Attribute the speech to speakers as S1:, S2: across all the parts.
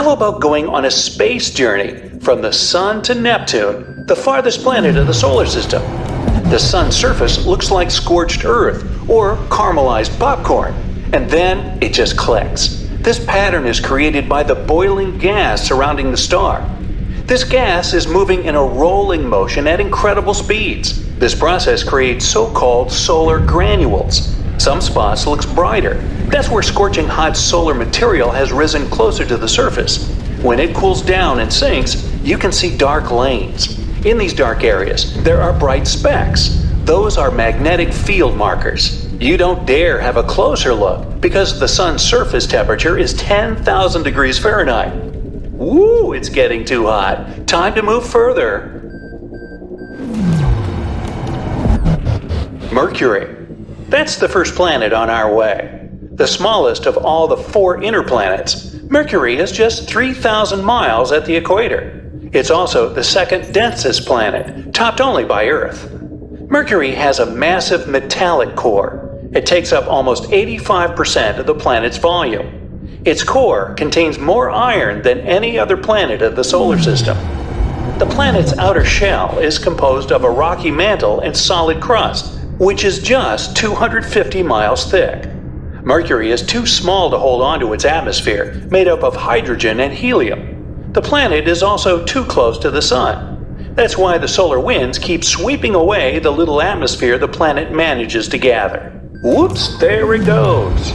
S1: How about going on a space journey from the Sun to Neptune, the farthest planet of the solar system? The Sun's surface looks like scorched earth or caramelized popcorn, and then it just clicks. This pattern is created by the boiling gas surrounding the star. This gas is moving in a rolling motion at incredible speeds. This process creates so-called solar granules. Some spots look brighter. That's where scorching hot solar material has risen closer to the surface. When it cools down and sinks, you can see dark lanes. In these dark areas, there are bright specks. Those are magnetic field markers. You don't dare have a closer look because the sun's surface temperature is 10,000 degrees Fahrenheit. Woo, it's getting too hot. Time to move further. Mercury. That's the first planet on our way. The smallest of all the 4 inner planets, Mercury is just 3,000 miles at the equator. It's also the second densest planet, topped only by Earth. Mercury has a massive metallic core. It takes up almost 85% of the planet's volume. Its core contains more iron than any other planet of the solar system. The planet's outer shell is composed of a rocky mantle and solid crust, which is just 250 miles thick. Mercury is too small to hold onto its atmosphere, made up of hydrogen and helium. The planet is also too close to the sun. That's why the solar winds keep sweeping away the little atmosphere the planet manages to gather. Whoops, there it goes.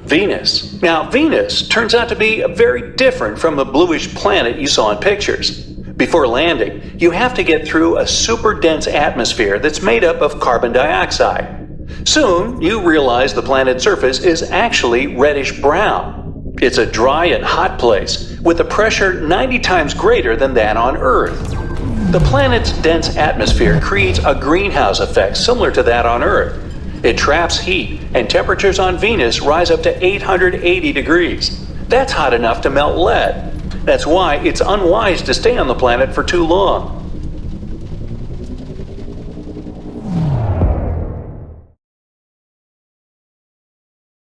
S1: Venus. Now, Venus turns out to be very different from the bluish planet you saw in pictures. Before landing, you have to get through a super dense atmosphere that's made up of carbon dioxide. Soon, you realize the planet's surface is actually reddish brown. It's a dry and hot place, with a pressure 90 times greater than that on Earth. The planet's dense atmosphere creates a greenhouse effect similar to that on Earth. It traps heat, and temperatures on Venus rise up to 880 degrees. That's hot enough to melt lead. That's why it's unwise to stay on the planet for too long.